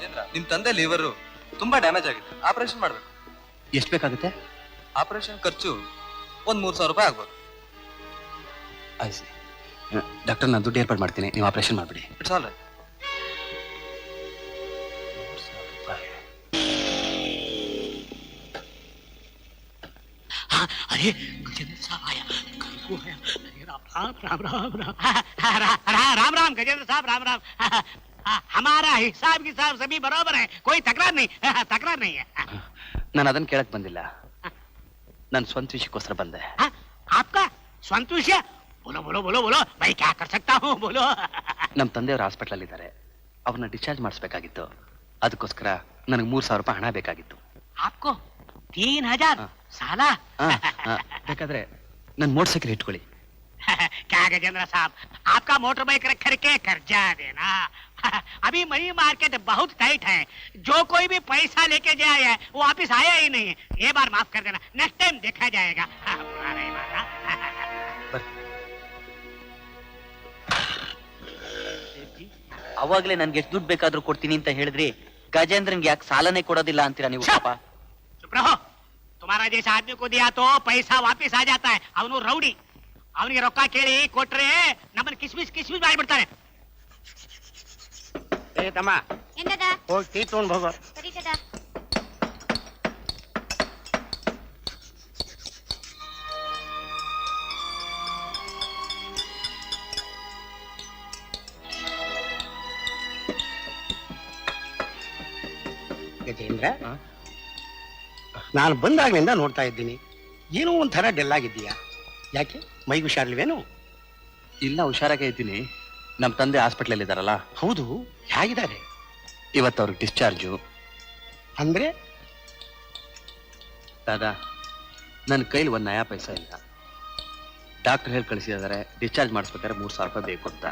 ಗಜೇಂದ್ರ, ನಿಮ್ ತಂದೆ ಲಿವರು ತುಂಬಾ ಡ್ಯಾಮೇಜ್ ಆಗಿದೆ, ಆಪರೇಷನ್ ಮಾಡ್ಬೇಕು. ಎಷ್ಟು ಬೇಕಾಗುತ್ತೆ? ಆಪರೇಷನ್ ಖರ್ಚು ಒಂದ್ 3,000 ರೂಪಾಯಿ ಆಗ್ಬೋದು. ಆಯ್ತು ಡಾಕ್ಟರ್, ನಾನು ದುಡ್ಡು ಏರ್ಪಾಡು ಮಾಡ್ತೀನಿ, ನೀವು ಆಪರೇಷನ್ ಮಾಡಿಬಿಡಿ. It's all right. अरे गजेंद्र साहब आया, वो आया। अरे राम राम राम राम राम राम गजेंद्र साहब, राम राम। हमारा हिसाब किताब सभी बराबर है, कोई तकरार नहीं है। ನಾನು ಅದನ್ನ ಕೇಳಕ್ ಬಂದಿಲ್ಲ, ನನ್ನ ಸ್ವಂತ ವಿಷಯಕ್ಕೋಸ್ಕರ ಬಂದೆ. आपका स्ವಂತ ವಿಷಯ? बोलो बोलो बोलो बोलो, मैं क्या कर सकता हूँ, बोलो। ನಮ್ಮ ತಂದೆಯವರು ಹಾಸ್ಪಿಟಲ್ ಇದ್ದಾರೆ, ಅವ್ರನ್ನ ಡಿಸ್ಚಾರ್ಜ್ ಮಾಡಿಸ್ಬೇಕಾಗಿತ್ತು. ಅದಕ್ಕೋಸ್ಕರ ನನಗೆ 3,000 ರೂಪಾಯಿ ಹಣ ಬೇಕಾಗಿತ್ತು. आपको 3,000 साला? ಬೇಕಾದ್ರೆ ನನ್ನ ಮೋಟರ್ ಸೈಕಲ್ ಇಟ್ಕೊಳ್ಳಿ. क्या गजेंद्र साहब, आपका मोटर बाइक रख करके कर्जा देना? अभी मनी मार्केट बहुत टाइट है, जो कोई भी पैसा लेके जाया है वो वापिस आया ही नहीं है। ये बार माफ कर देना, नेक्स्ट टाइम देखा जाएगा। ಅವಾಗ್ಲೇ ನನ್ಗೆ ಎಷ್ಟು ದುಡ್ಡು ಬೇಕಾದ್ರೂ ಕೊಡ್ತೀನಿ ಅಂತ ಹೇಳಿದ್ರಿ, ಗಜೇಂದ್ರನ್ಗೆ ಯಾಕೆ ಸಾಲನೇ ಕೊಡೋದಿಲ್ಲ ಅಂತೀರಾ ನೀವು? ಪಾಪ चुप रहो, तुम्हारा जैसा आदमी को दिया तो पैसा वापिस आ जाता है। ಅವನು ರೌಡಿ, ಅವನಿಗೆ ರೊಕ್ಕ ಕೇಳಿ ಕೊಟ್ರೆ ನಮ್ಮನ್ನ ಕಿಸ್ಮಿಸ್ ಮಾಡಿಬಿಡ್ತಾರೆ. ಏ ತಮ್ಮ, ಹೋಗಿ ಟೀ ತಗೊಂಡ್ ಹೋಗೋ. ಗಜೇಂದ್ರ, ನಾನು ಬಂದಾಗ್ಲಿಂದ ನೋಡ್ತಾ ಇದ್ದೀನಿ, ಏನೋ ಒಂಥರ ಡೆಲ್ ಆಗಿದ್ದೀಯಾ, ಯಾಕೆ? ಮೈಗೆ ಹುಷಾರ್ಲಿವೇನು? ಇಲ್ಲ, ಹುಷಾರಾಗೇ ಇದ್ದೀನಿ. ನಮ್ಮ ತಂದೆ ಹಾಸ್ಪಿಟ್ಲಲ್ಲಿ ಇದ್ದಾರಲ್ಲ. ಹೌದು, ಹೇಗಿದ್ದಾರೆ? ಇವತ್ತು ಅವ್ರಿಗೆ ಡಿಸ್ಚಾರ್ಜು. ಅಂದ್ರೆ ದಾದಾ, ನನ್ನ ಕೈಲಿ 1 ನಯಾ ಪೈಸಾ ಇಲ್ಲ. ಡಾಕ್ಟರ್ ಹೇಳಿ ಕಳಿಸಿದ್ದಾರೆ, ಡಿಸ್ಚಾರ್ಜ್ ಮಾಡಿಸ್ಬೇಕಾದ್ರೆ 3,000 ರೂಪಾಯಿ ಬೇಕು ಅಂತ.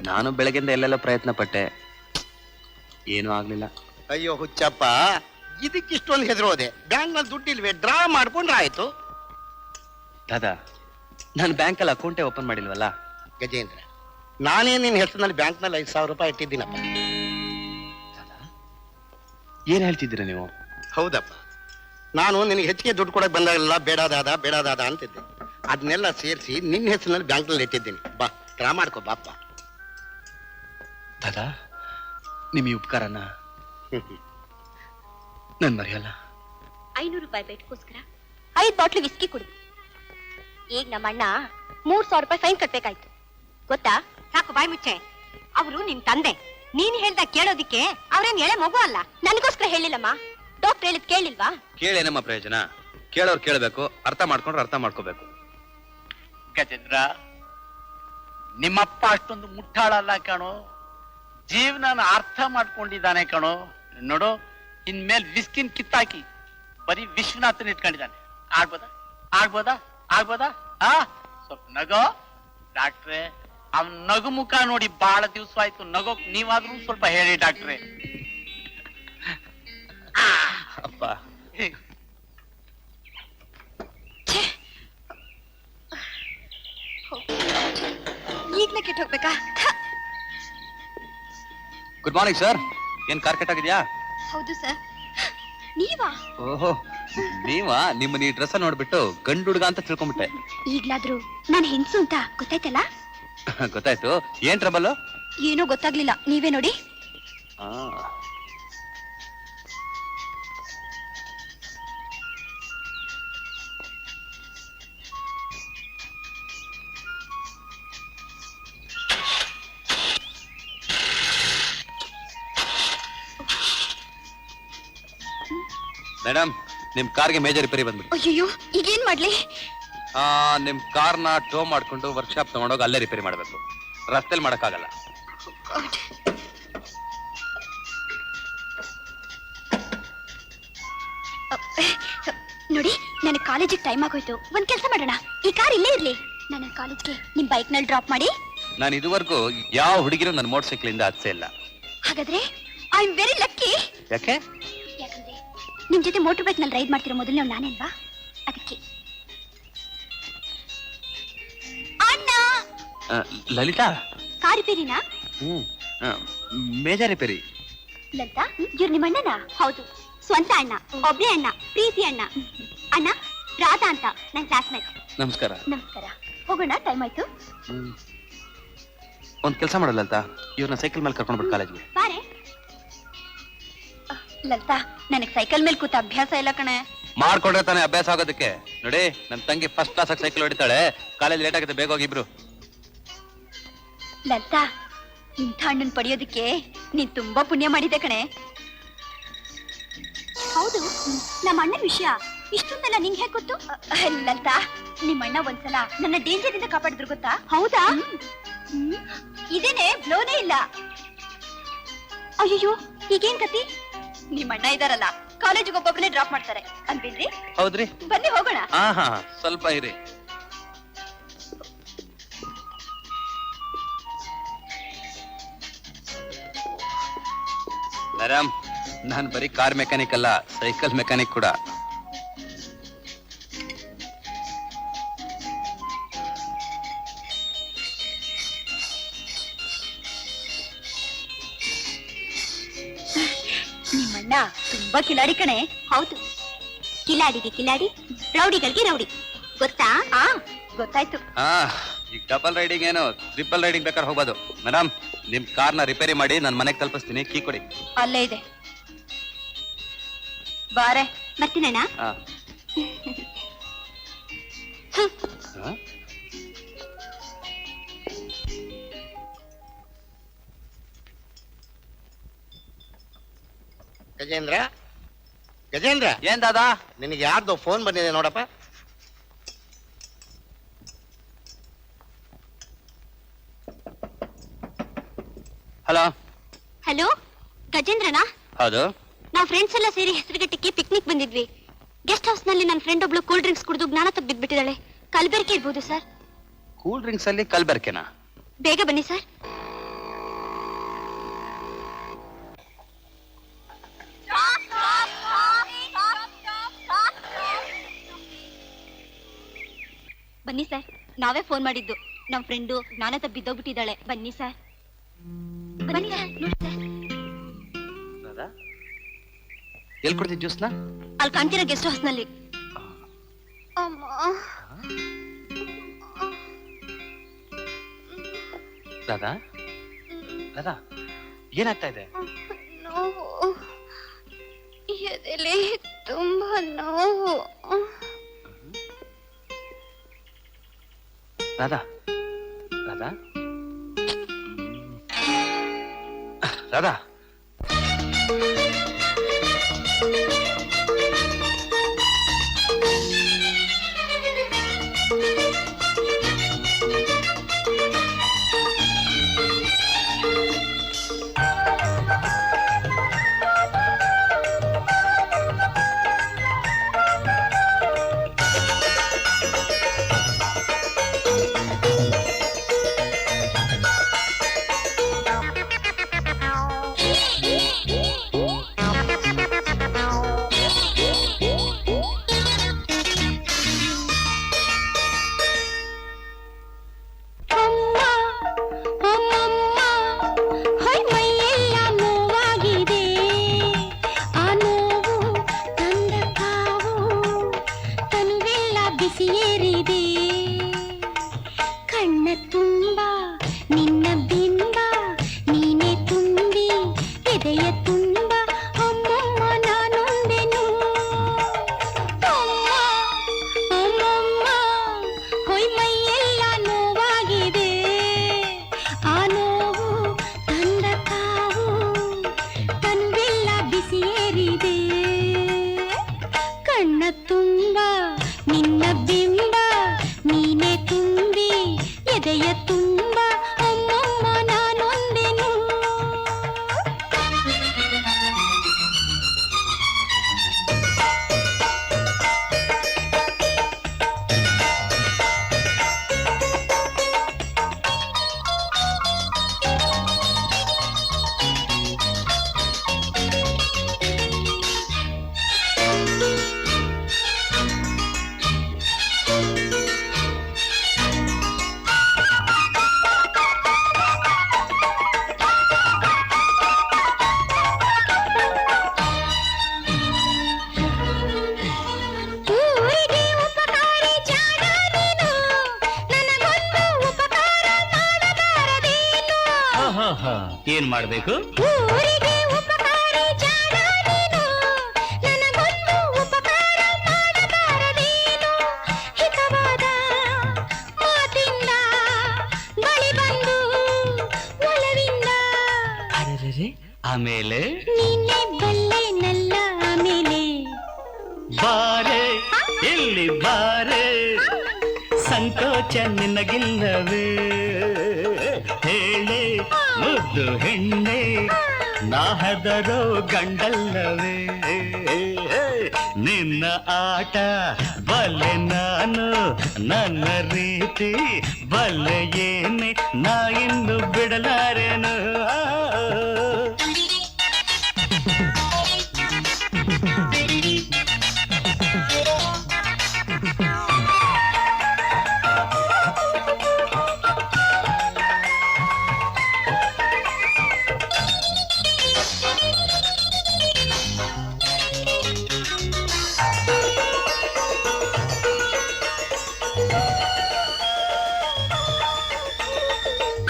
ನಾನು ಬೆಳಗ್ಗೆಯಿಂದ ಎಲ್ಲೆಲ್ಲ ಪ್ರಯತ್ನ ಪಟ್ಟೆ, ಏನೂ ಆಗ್ಲಿಲ್ಲ. ಅಯ್ಯೋ ಹುಚ್ಚಪ್ಪ, ಇದಕ್ಕಿಷ್ಟೊಂದು ಹೆದರೋದೆ? ಬ್ಯಾಂಕ್ನಲ್ಲಿ ದುಡ್ಡಿಲ್ವೇ? ಡ್ರಾ ಮಾಡ್ಕೊಂಡ್ರೆ ಆಯ್ತು. ದಾದಾ, ನಾನು ಬ್ಯಾಂಕಲ್ಲಿ ಅಕೌಂಟೇ ಓಪನ್ ಮಾಡಿಲ್ವಲ್ಲ. ಗಜೇಂದ್ರ, ನಾನೇ ನಿನ್ನ ಹೆಸರಿನಲ್ಲಿ ಬ್ಯಾಂಕ್ನಲ್ಲಿ 5,000 ರೂಪಾಯಿ ಇಟ್ಟಿದ್ದೀನಪ್ಪ. ಏನ್ ಹೇಳ್ತಿದ್ದೀರಾ ನೀವು? ಹೌದಪ್ಪ, ನಾನು ನಿನಗೆ ಹೆಚ್ಚಿಗೆ ದುಡ್ಡು ಕೊಡಕ್ ಬಂದಾಗಲ್ಲ ಬೇಡ ದಾದ ಅಂತಿದ್ದೆ. ಅದನ್ನೆಲ್ಲ ಸೇರಿಸಿ ನಿನ್ನ ಹೆಸರಿನಲ್ಲಿ ಬ್ಯಾಂಕ್ನಲ್ಲಿ ಇಟ್ಟಿದ್ದೀನಿ. ಬಾ, ಡ್ರಾ ಮಾಡ್ಕೋ ಬಾಪ್ಪ. ದಾದಾ, ನಿಮ್ ಈ ಉಪಕಾರನ ನನ್ ಮರೆಯಲ್ಲ. 500 ರೂಪಾಯಿ ಬೇಟ್ಗೋಸ್ಕರ 5 ಬಾಟ್ಲು ವಿಸ್ಕಿ ಕುಡಿ. ಈಗ ನಮ್ಮ ಅಣ್ಣ 3,000 ರೂಪಾಯಿ ಫೈನ್ ಕಟ್ಬೇಕಾಯ್ತು, ಗೊತ್ತಾ? ಸಾಕು ಬಾಯ್ ಮುಚ್ಚೆ, ಅವರು ನಿನ್ ತಂದೆ, ನೀನ್ ಹೇಳ್ದ ಕೇಳೋದಿಕ್ಕೆ ಅವ್ರೇನ್ ಎಳೆ ಮಗು ಅಲ್ಲ. ನನಗೋಸ್ಕರ ಹೇಳಿಲ್ಲಮ್ಮ, ಡಾಕ್ಟರ್ ಹೇಳಿದ್ ಕೇಳಿಲ್ವಾ? ಕೇಳೇನಮ್ಮ ಪ್ರಯೋಜನ? ಕೇಳೋರು ಕೇಳಬೇಕು, ಅರ್ಥ ಮಾಡ್ಕೊಂಡ್ರೆ ಅರ್ಥ ಮಾಡ್ಕೋಬೇಕು. ಗಜೇಂದ್ರ, ನಿಮ್ಮಪ್ಪ ಅಷ್ಟೊಂದು ಮುಟ್ಟಾಳಲ್ಲ ಕಣೋ, ಜೀವನ ಅರ್ಥ ಮಾಡ್ಕೊಂಡಿದ್ದಾನೆ ಕಣೋ. ನೋಡು, ಇನ್ಮೇಲೆ ವಿಸ್ಕಿನ್ ಕಿತ್ತಾಕಿ ಬರೀ ವಿಶ್ವನಾಥನ್ ಇಟ್ಕೊಂಡಿದ್ದಾನೆ. ಆಗ್ಬೋದಾ? ಸ್ವಲ್ಪ ನಗೋ. ಡಾಕ್ಟ್ರೆ, ಅವ್ನ ನಗು ಮುಖ ನೋಡಿ ಬಹಳ ದಿವಸ ಆಯ್ತು, ನಗೋಕ್ ನೀವಾದ್ರೂ ಸ್ವಲ್ಪ ಹೇಳಿ ಡಾಕ್ಟ್ರೆ. ಅಪ್ಪ, ಈಗ್ಲೇ ಕೆಟ್ಟ ಹೋಗ್ಬೇಕಾ? Good morning sir. ಏನ್ ಕಾರ್ ಕೆಟ್ಟಾಗಿದ್ಯಾ? ಹೌದು ಸರ್. ನೀವಾ? ಓಹೋ, ನೀವಾ? ನಿಮ್ಮನ್ನ ಈ ಡ್ರೆಸ್ ನೋಡ್ಬಿಟ್ಟು ಗಂಡು ಹುಡುಗ ಅಂತ ತಿಳ್ಕೊಂಡ್ಬಿಟ್ಟೆ. ಈಗ್ಲಾದ್ರೂ ನಾನು ಹೆಂಗ್ಸು ಅಂತ ಗೊತ್ತಾಯ್ತಲ್ಲ? ಗೊತ್ತಾಯ್ತು. ಏನ್ ಟ್ರಬಲ್? ಏನೋ ಗೊತ್ತಾಗ್ಲಿಲ್ಲ, ನೀವೇ ನೋಡಿ. ಮೇಡಮ್, ನಿಮ್ ಕಾರ್ಗೆ ಮೇಜರ್ ರಿಪೇರಿ ಬಂದ್ಬಿಟ್ಟು. ಅಯ್ಯೋ, ಈಗೇನ್ ಮಾಡ್ಲಿ? ನಿಮ್ ಕಾರ್ನ ಟೋ ಮಾಡ್ಕೊಂಡು ವರ್ಕ್ಶಾಪ್ ತಗೊಂಡೋಗಿ ಅಲ್ಲೇ ರಿಪೇರಿ ಮಾಡ್ಬೇಕು, ರಸ್ತೆಲಿ ಮಾಡಕ್ಕಾಗಲ್ಲ. ನೋಡಿ, ನನ್ನ ಕಾಲೇಜಿಗೆ ಟೈಮ್ ಆಗೋಯ್ತು. ಒಂದ್ ಕೆಲಸ ಮಾಡೋಣ, ಈ ಕಾರ್ ಇಲ್ಲೇ ಇರ್ಲಿ, ನನ್ನ ಕಾಲೇಜ್ಗೆ ನಿಮ್ ಬೈಕ್ ನಲ್ಲಿ ಡ್ರಾಪ್ ಮಾಡಿ. ನಾನು ಇದುವರೆಗೂ ಯಾವ ಹುಡುಗಿರು ನನ್ನ ಮೋಟರ್ ಸೈಕಲ್ ಇಂದ ಹತ್ಸೇ ಇಲ್ಲ. ಹಾಗಾದ್ರೆ ಐ ಆಮ್ ವೆರಿ ಲಕ್ಕಿ. ಯಾಕೆ? ಯಾಕಂದ್ರೆ ನಿಮ್ ಜೊತೆ ಮೋಟರ್ ಬೈಕ್ ನಲ್ಲಿ ರೈಡ್ ಮಾಡ್ತಿರೋ ಮೊದಲು ನಾನೇಲ್ವಾ, ಅದಕ್ಕೆ. ಅಣ್ಣ, ಲಲಿತಾ, ಕಾರ್ ರಿಪೇರಿನಾ? Major repair. ಲಲಿತಾ ಇವ್ರು ನಿಮ್ಮ ಅಣ್ಣನ? ಹೌದು, ಸ್ವಂತ ಅಣ್ಣ, ಒಬ್ನೇ ಅಣ್ಣ, ಪ್ರೀತಿ ಅಣ್ಣ. ಅಣ್ಣ ರಾಧಾ ಅಂತ ನನ್ ಕ್ಲಾಸ್ಮೇಟ್. ನಮಸ್ಕಾರ. ನಮಸ್ಕಾರ. ಹೋಗೋಣ, ಟೈಮ್ ಆಯ್ತು. ಒಂದ್ ಕೆಲಸ ಮಾಡಲ್ಲ ಅಂತ ಇವ್ರನ್ನ ಸೈಕಲ್ ಮೇಲೆ ಕರ್ಕೊಂಡು ಬಿಟ್ಟು ಕಾಲೇಜ್ಗೆ. ಬಾರೆ. ಲಲಿತಾ, ನನಗ್ ಸೈಕಲ್ ಮೇಲೆ ಕೂತ ಅಭ್ಯಾಸ ಇಲ್ಲ ಕಣೆ. ಮಾಡ್ಕೊಂಡ್ರೆ ತಾನೇ ಅಭ್ಯಾಸ ಆಗೋದಕ್ಕೆ. ನೋಡಿ, ನನ್ ತಂಗಿ ಫಸ್ಟ್ ಕ್ಲಾಸ್ ಆಗಿ ಸೈಕಲ್ ಹೊಡಿತಾಳೆ. ಕಾಲೇಜ್ ಲೇಟ್ ಆಗುತ್ತೆ, ಬೇಗ ಹೋಗಿ ಇಬ್ರು. ಲಲಿತಾ, ಇಂಥ ಹಣ್ಣನ್ ಪಡೆಯೋದಕ್ಕೆ ನೀನ್ ತುಂಬಾ ಪುಣ್ಯ ಮಾಡಿದೆ ಕಣೆ. ಹೌದು, ನಮ್ಮ ಅಣ್ಣನ ವಿಷಯ ಇಷ್ಟೊಂದೆಲ್ಲ ನಿಂಗೆ ಹೇಗೆ ಗೊತ್ತು? ಲಲಿತಾ, ನಿಮ್ಮ ಅಣ್ಣ ಒಂದ್ಸಲ ನನ್ನ ಡೇಂಜರ್ ಇಂದ ಕಾಪಾಡಿದ್ರು ಗೊತ್ತಾ? ಹೌದಾ? ಇದೇನೆ ಬ್ಲೋನೇ ಇಲ್ಲ. ಅಯ್ಯೋ, ಈಗೇನ್ ಕತಿ? ನಿಮ್ಮ ಅಣ್ಣ ಇದಾರಲ್ಲ, ಕಾಲೇಜಿಗೆ ಒಬ್ಬೊಬ್ಬನೇ ಡ್ರಾಪ್ ಮಾಡ್ತಾರೆ ಅನ್ಬಿಡ್ರಿ. ಹೌದ್ರಿ, ಬನ್ನಿ ಹೋಗೋಣ. ಹಾ ಸ್ವಲ್ಪ ಇರಿ. ಮೇಡಮ್, ನಾನ್ ಬರೀ ಕಾರ್ ಮೆಕ್ಯಾನಿಕ್ ಅಲ್ಲ, ಸೈಕಲ್ ಮೆಕ್ಯಾನಿಕ್ ಕೂಡ. ನಿಮ್ಮಣ್ಣ ತುಂಬಾ ಕಿಲಾಡಿ ಕಣೆ. ಹೌದು, ಕಿಲಾಡಿಗೆ ಕಿಲಾಡಿ, ರೌಡಿಗಳಿಗೆ ರೌಡಿ. ಗೊತ್ತಾ? ಗೊತ್ತಾಯ್ತು. ಹಾ, ಈಗ ಡಬಲ್ ರೈಡಿಂಗ್ ಏನು, ಟ್ರಿಪಲ್ ರೈಡಿಂಗ್ ಬೇಕಾದ್ರೆ ಹೋಗ್ಬೋದು. ಮೇಡಮ್, ನಿಮ್ ಕಾರ್ನ ರಿಪೇರಿ ಮಾಡಿ ನನ್ನ ಮನೆಗೆ ತಲುಪಿಸ್ತೀನಿ, ಕೀ ಕೊಡಿ. ಅಲ್ಲೇ ಇದೆ, ಬಾರೆ. ಬರ್ತೀನಣ್ಣ. ಹಾ. ಗಜೇಂದ್ರ, ಗಜೇಂದ್ರ, ಏನ್ ದಾದಾ? ನಿನಗೆ ಯಾರ್ದೋ ಫೋನ್ ಬಂದಿದೆ ನೋಡಪ್ಪ. ಹಲೋ. ಹಲೋ, ಗಜೇಂದ್ರನಾ? ಹೌದು. ನಾವ್ ಫ್ರೆಂಡ್ಸ್ ಎಲ್ಲ ಸೇರಿ ಹೆಸರುಘಟ್ಟಕ್ಕೆ ಪಿಕ್ನಿಕ್ ಬಂದಿದ್ವಿ. ಗೆಸ್ಟ್ ಹೌಸ್ ನಲ್ಲಿ ನನ್ನ ಫ್ರೆಂಡ್ ಒಬ್ಳು ಕೂಲ್ ಡ್ರಿಂಕ್ಸ್ ಕುಡಿದು ಜ್ಞಾನ ತಪ್ಪಿದ್ಬಿಟ್ಟಿದ್ದಾಳೆ. ಕಲಬೆರಕೆ ಇರ್ಬೋದು ಸರ್. ಕೂಲ್ ಡ್ರಿಂಕ್ಸ್ ಅಲ್ಲಿ ಕಲ್ಬೆರ್ಕೆನಾ? ಬೇಗ ಬನ್ನಿ ಸರ್. ಬನ್ನಿ ಸರ್, ನಾವೇ ಫೋನ್ ಮಾಡಿದ್ದು. ನಮ್ ಫ್ರೆಂಡು ಜ್ಞಾನ ತಪ್ಪಿದ್ದೋಗ್ಬಿಟ್ಟಿದ್ದಾಳೆ. ಬನ್ನಿ ಸರ್. ಬನ್ನಿ ಸರ್. ನೋಡಿ ಸರ್, ದಾದಾ, ಎಲ್ಲಿ ಕೊಡ್ತೀನಿ ಜ್ಯೂಸ್ನ? ಅಲ್ಲಿ ಕಾಣ್ತೀರಾ ಗೆಸ್ಟ್ ಹೌಸ್ ನಲ್ಲಿ. ದಾದಾ, ದಾದಾ, ಏನಾಗ್ತಾ ಇದೆ? ನೋವು, ಎದೆಲಿ ತುಂಬಾ ನೋವು. ರಾಧಾ, ರಾಧಾ, ರಾಧಾ, ಏನ್ ಮಾಡ್ಬೇಕು? ಊರಿಗೆ ಉಪಕಾರಿ ಜಾಣ ನೀನು, ನನಗೊಂದು ಉಪಕಾರ ಮಾಡಬಾರದೇನು? ಹಿತವಾದ ಮಾತಿಂದ ಬಳಿ ಬಂದು ಒಲವಿಂದ ಅರೆರೆ, ಆಮೇಲೆ ನಿನ್ನೆ ಬಲ್ಲೆನಲ್ಲ ಆಮೇಲೆ ಬಾರೆ ಇಲ್ಲಿ ಬಾರೆ, ಸಂಕೋಚ ನಿನಗಿಲ್ಲವೇ? ಹೇಳೆ ಮುದ್ದು ಹೆಣ್ಣೆ, ನಾ ಹೆದರೋ ಗಂಡಲ್ಲವೇ? ನಿನ್ನ ಆಟ ಬಲ್ಲೆ ನಾನು, ನನ್ನ ರೀತಿ ಬಲ್ಲೆ ಏನೆ, ನಾ ಇನ್ನು ಬಿಡಲಾರೆನು.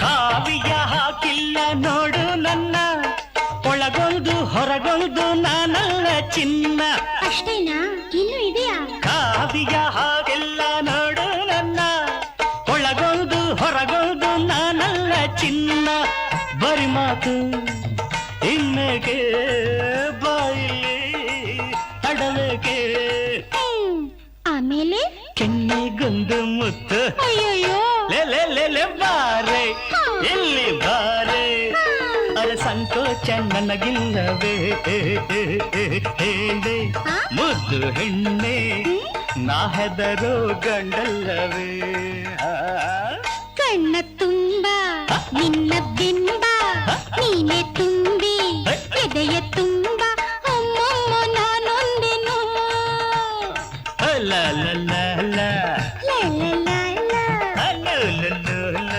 ಕಾವಿಯ ಹಾಕಿಲ್ಲ ನೋಡು ನನ್ನ, ಒಳಗೊಂದು ಹೊರಗೊಂದು ನಾನಲ್ಲ ಚಿನ್ನ. ಅಷ್ಟೇನಾ? ಇನ್ನು ಇದೆಯಾ? ಕಾವಿಯ ಹಾಗೆಲ್ಲ ನೋಡು ನನ್ನ, ಒಳಗೊಂದು ಹೊರಗೊಂದು ನಾನಲ್ಲ ಚಿನ್ನ. ಬರಿ ಮಾತು ಇನ್ನಗೆ ಬಾಯಿಲಿ ತಡವೇಕೆ, ಆಮೇಲೆ ಕೆನ್ನೆಗೊಂದು ಮುತ್ತು. ಅಯ್ಯಯ್ಯೋ ಲೇ ಬಾರೆ ಇಲ್ಲಿ ಬಾರೆ, ಅರೆ ಸಂಕೋಚ ನನಗಿಲ್ಲವೇ? ಹೇಳೆ ಮುದ್ದು ಹೆಣ್ಣೆ, ನಾ ಹೆದರೋ ಗಂಡಲ್ಲವೇ? ಕಣ್ಣ ತುಂಬ ನಿನ್ನ ಬಿಂಬ, ನೀನೆ ತುಂಬಿ ಎದೆಯ ತುಂಬ ಅಮ್ಮಮ್ಮ ನಾನೊಂದೆನು. ಲ ಲ ಲ ಲ ಲ ಲ ಲ ಲ. ಲ ಲ ಲ ಲ.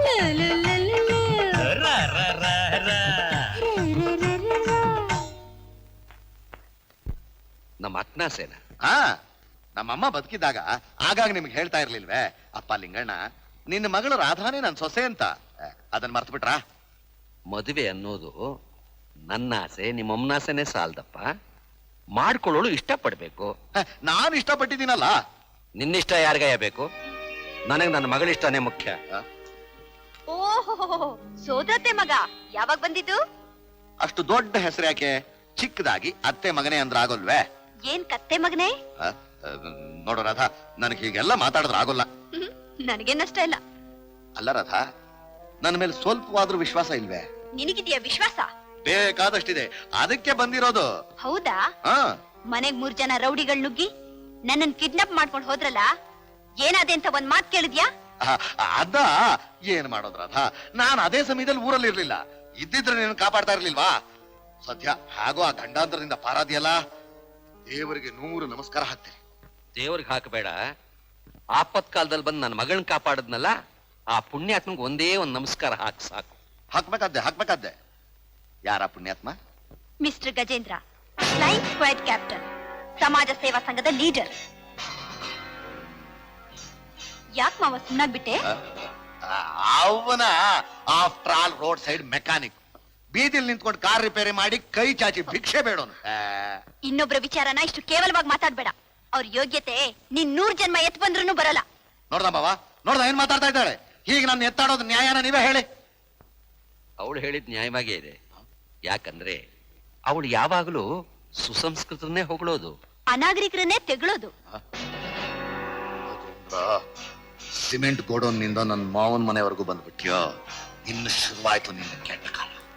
ಲ ಲ ಲ ಲ ಲ. ರ ರ ರ ರ. ನಮ್ಮ ಅಕ್ನಾಸೇನ ಹಾ, ನಮ್ಮಮ್ಮ ಬದುಕಿದ್ದಾಗ ಆಗಾಗ ನಿಮ್ಗೆ ಹೇಳ್ತಾ ಇರ್ಲಿಲ್ವೇ, ಅಪ್ಪ ಲಿಂಗಣ್ಣ ನಿನ್ನ ಮಗಳು ರಾಧಾನೇ ನನ್ ಸೊಸೆ ಅಂತ. ಅದನ್ನ ಮರ್ತು ಬಿಟ್ರಾ? ಮದುವೆ ಅನ್ನೋದು ನನ್ನ ಆಸೆ, ನಿಮ್ಮಮ್ಮನ ಆಸೆನೇ ಸಾಲ್ದಪ್ಪ. ಮಾಡ್ಕೊಳ್ಳೋಳು ಇಷ್ಟಪಡ್ಬೇಕು. ನಾನು ಇಷ್ಟಪಟ್ಟಿದ್ದೀನಲ್ಲ. ನಿನ್ನಿಷ್ಟ ಯಾರಿಗಯ್ಯ ಬೇಕು? ನನಗೆ ನನ್ನ ಮಗಳಿಷ್ಟನೇ ಮುಖ್ಯ. ಓಹೋ, ಸೋದರತ್ತೆ ಮಗ ಯಾವಾಗ ಬಂದಿದ್ದು? ಅಷ್ಟು ದೊಡ್ಡ ಹೆಸರು ಯಾಕೆ? ಚಿಕ್ಕದಾಗಿ ಅತ್ತೆ ಮಗನೇ ಅಂದ್ರೆ ಆಗೋಲ್ವೇ? ಏನ್ ಕತ್ತೆ ಮಗನೇ? ನೋಡೋ ರಾಧಾ, ನನಗೆ ಹೀಗೆಲ್ಲ ಮಾತಾಡಿದ್ರೆ ಆಗೋಲ್ಲ. ನನಗೇನಷ್ಟ ಇಲ್ಲ. ಅಲ್ಲ ರಾಧಾ, ನನ್ನ ಮೇಲೆ ಸ್ವಲ್ಪವಾದ್ರೂ ವಿಶ್ವಾಸ ಇಲ್ವೇ? ನಿನಗಿದೆಯಾ ವಿಶ್ವಾಸ? ಬೇಕಾದಷ್ಟಿದೆ, ಅದಕ್ಕೆ ಬಂದಿರೋದು. ಹೌದಾ? ಹಾ, ಮನೆಗ್ 3 ಜನ ರೌಡಿಗಳು ನುಗ್ಗಿ ನನ್ನನ್ ಕಿಡ್ನಾಪ್ ಮಾಡ್ಕೊಂಡು ಹೋದ್ರಲ್ಲ, ಏನಾದೆ ಅಂತ ಒಂದ್ ಮಾತ್ ಕೇಳಿದ್ಯಾ? ಅದ ಏನ್ ಮಾಡೋದ್ ರಾಧಾ, ನಾನು ಅದೇ ಸಮಯದಲ್ಲಿ ಊರಲ್ಲಿ ಇರ್ಲಿಲ್ಲ. ಇದ್ದಿದ್ರೆ ನೀನು ಕಾಪಾಡ್ತಾ ಇರ್ಲಿಲ್ವಾ? ಸದ್ಯ ಹಾಗೋ ಆ ಗಂಡಾಂತರದಿಂದ ಪಾರಾದಿಯಲ್ಲ, ದೇವರಿಗೆ 100 ನಮಸ್ಕಾರ ಹಾಕ್ತೀನಿ. ದೇವ್ರಿಗೆ ಹಾಕಬೇಡ, ಆಪತ್ ಕಾಲದಲ್ಲಿ ಬಂದು ನನ್ನ ಮಗಳನ್ನ ಕಾಪಾಡದ್ನಲ್ಲ, ಆ ಪುಣ್ಯಾತ್ಮಂಗೆ ಒಂದೇ ಒಂದು ನಮಸ್ಕಾರ ಹಾಕ್ ಸಾಕು. ಹಾಕ್ಬೇಕಾದ್ದೆ. ಯಾರ ಪುಣ್ಯಾತ್ಮ? Mister Gajendra, flying squad captain, ಸಮಾಜ ಸೇವಾ ಸಂಘದ ಲೀಡರ್. ಯಾಕೆ ಮಾವ ಸುಮ್ಮನಾಗ್ಬಿಟ್ಟೆ? ಅವನ after all road side mechanic, ಬೀದಿಲ್ ನಿಂತ್ಕೊಂಡು ಕಾರ್ ರಿಪೇರಿ ಮಾಡಿ ಕೈ ಚಾಚಿ ಭಿಕ್ಷೆ ಬೇಡೋನು. ಇನ್ನೊಬ್ರ ವಿಚಾರನ ಇಷ್ಟು ಕೇವಲವಾಗಿ ಮಾತಾಡ್ಬೇಡ. ಅವ್ರ ಯೋಗ್ಯತೆ ನೀನ್ 100 ಜನ್ಮ ಎತ್ ಬಂದ್ರೂ ಬರಲ್ಲ. ನೋಡ್ದ ಬಾವ, ನೋಡ್ದ ಏನ್ ಮಾತಾಡ್ತಾ ಇದ್ದಾಳೆ? ಹೀಗೆ ನಾನು ಎತ್ತಾಡೋದು ನ್ಯಾಯನ ನೀವೇ ಹೇಳಿ. ಅವಳು ಹೇಳಿದ್ ನ್ಯಾಯವಾಗೇ ಇದೆ. ಯಾಕಂದ್ರೆ ಅವಳು ಯಾವಾಗಲೂ ಸುಸಂಸ್ಕೃತನ್ನೇ ಹೊಗಳೋದು, ಅನಾಗರಿಕರನ್ನೇ ತೆಗಳೋದು. ಸಿಮೆಂಟ್ ಗೋಡೌನ್ ನಿಂದ ನನ್ನ ಮಾವನ್ ಮನೆವರೆಗೂ ಬಂದ್ಬಿಟ್ಯೋ, ಇನ್ನು ಶುರುವಾಯ್ತು ನಿನ್ನ ಕೆಟ್ಟ ಕಾಲ.